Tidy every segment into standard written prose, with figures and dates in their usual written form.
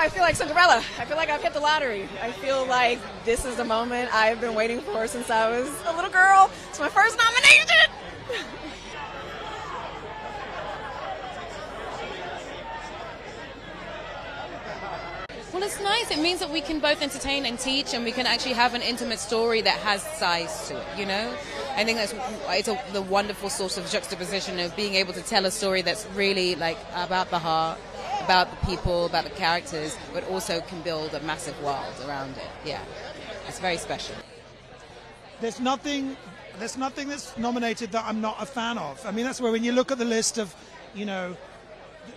I feel like Cinderella. I feel like I've hit the lottery. I feel like this is the moment I've been waiting for since I was a little girl. It's my first nomination. Well, it's nice. It means that we can both entertain and teach, and we can actually have an intimate story that has size to it, you know? I think the wonderful source of juxtaposition of being able to tell a story that's really like about the heart, about the people, about the characters, but also can build a massive world around it. Yeah, it's very special. There's nothing that's nominated that I'm not a fan of. I mean, that's where when you look at the list of, you know,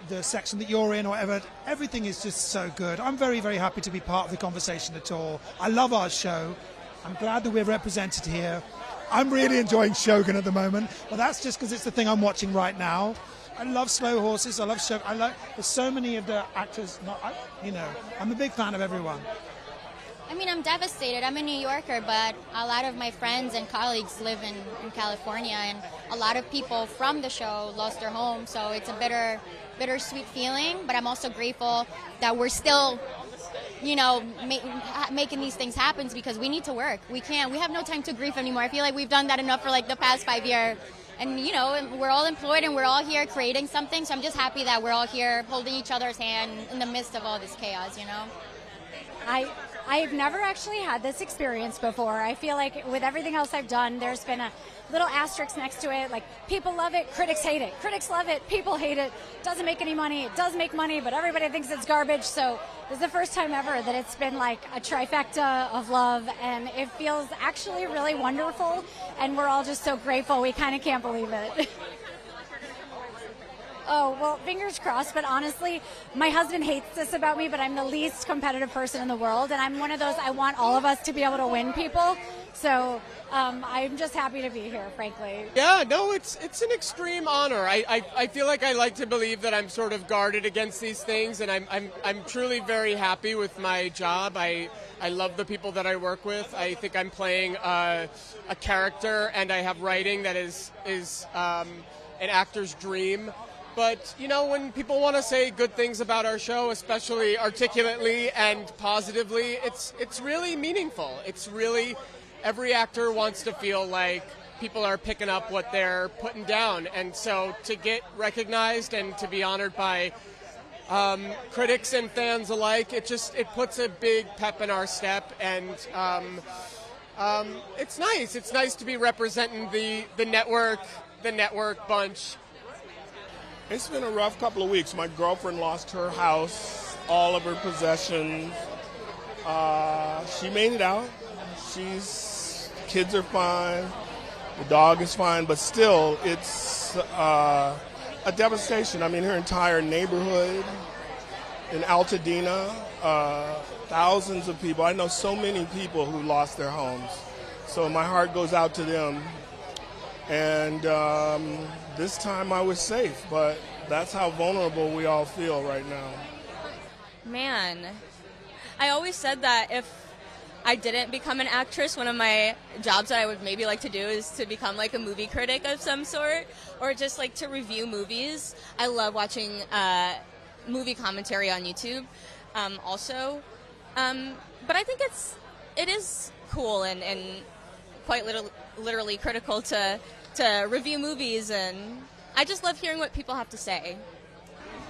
the section that you're in or whatever, everything is just so good. I'm very, very happy to be part of the conversation at all. I love our show. I'm glad that we're represented here. I'm really enjoying Shogun at the moment, but that's just because it's the thing I'm watching right now. I love Slow Horses. I love Shogun. There's so many of the actors. I'm a big fan of everyone. I mean, I'm devastated. I'm a New Yorker, but a lot of my friends and colleagues live in California, and a lot of people from the show lost their homes, so it's a bittersweet feeling, but I'm also grateful that we're still, you know, making these things happen because we need to work. We have no time to grieve anymore. I feel like we've done that enough for like the past 5 years. And, you know, we're all employed and we're all here creating something, so I'm just happy that we're all here holding each other's hand in the midst of all this chaos, you know? I've never actually had this experience before. I feel like with everything else I've done, there's been a little asterisk next to it, like people love it, critics hate it. Critics love it, people hate it. Doesn't make any money, it does make money, but everybody thinks it's garbage. So this is the first time ever that it's been like a trifecta of love, and it feels actually really wonderful, and we're all just so grateful. We kind of can't believe it. Oh, well, fingers crossed, but honestly, my husband hates this about me, but I'm the least competitive person in the world, and I'm one of those, I want all of us to be able to win people, so I'm just happy to be here, frankly. Yeah, no, it's an extreme honor. I feel like I like to believe that I'm sort of guarded against these things, and I'm truly very happy with my job. I love the people that I work with. I think I'm playing a character, and I have writing that is an actor's dream. But, you know, when people want to say good things about our show, especially articulately and positively, it's really meaningful. It's really, every actor wants to feel like people are picking up what they're putting down. And so to get recognized and to be honored by critics and fans alike, it puts a big pep in our step. And it's nice. It's nice to be representing the network bunch. It's been a rough couple of weeks. My girlfriend lost her house, all of her possessions. She made it out. Kids are fine. The dog is fine, but still, it's a devastation. I mean, her entire neighborhood in Altadena, thousands of people. I know so many people who lost their homes. So my heart goes out to them. And this time I was safe, but that's how vulnerable we all feel right now. Man, I always said that if I didn't become an actress, one of my jobs that I would maybe like to do is to become like a movie critic of some sort, or just like to review movies. I love watching movie commentary on YouTube also. But I think it is cool and quite literally critical to review movies, and I just love hearing what people have to say.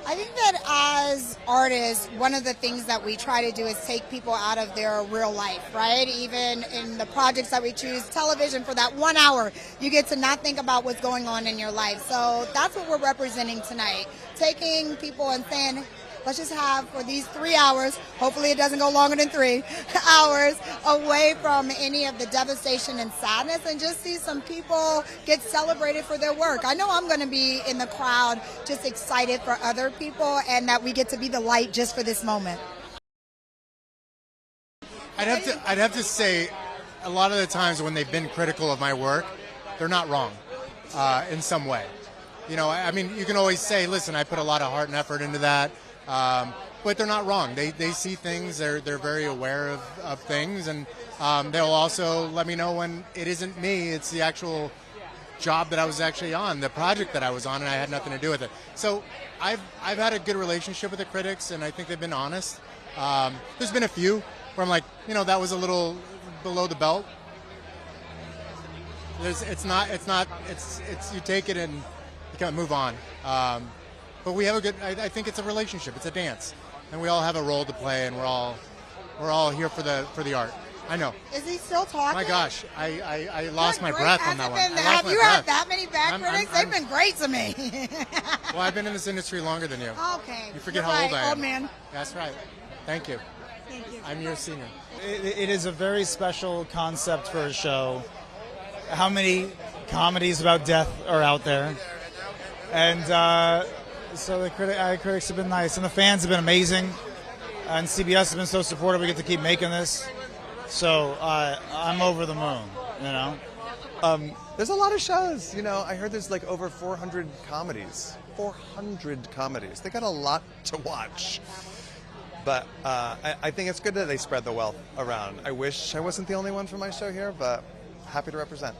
I think that as artists, one of the things that we try to do is take people out of their real life, right? Even in the projects that we choose, television, for that 1 hour, you get to not think about what's going on in your life. So that's what we're representing tonight, taking people and saying, let's just have, for these 3 hours, hopefully it doesn't go longer than 3 hours, away from any of the devastation and sadness, and just see some people get celebrated for their work. I know I'm going to be in the crowd just excited for other people, and that we get to be the light just for this moment. I'd have to say, a lot of the times when they've been critical of my work, they're not wrong in some way. You know, I mean, you can always say, listen, I put a lot of heart and effort into that. But they're not wrong. They see things. They're very aware of things, and they'll also let me know when it isn't me. It's the actual job that I was actually on, the project that I was on, and I had nothing to do with it. So I've had a good relationship with the critics, and I think they've been honest. There's been a few where I'm like, that was a little below the belt. It's you take it and you kind of move on. But we have I think it's a relationship. It's a dance, and we all have a role to play, and we're all here for the art. I know. Is he still talking? My gosh, I lost my Great. breath on Has that it one. been- I lost Have my you breath. had that many bad critics? They've been great to me. Well, I've been in this industry longer than you. Okay. You forget You're how old right, I am. old man. That's right. Thank you. Thank you. I'm your senior. It is a very special concept for a show. How many comedies about death are out there? And so the critics have been nice, and the fans have been amazing. And CBS has been so supportive. We get to keep making this. So I'm over the moon. There's a lot of shows. I heard there's like over 400 comedies. 400 comedies. They got a lot to watch. But I think it's good that they spread the wealth around. I wish I wasn't the only one for my show here, but happy to represent.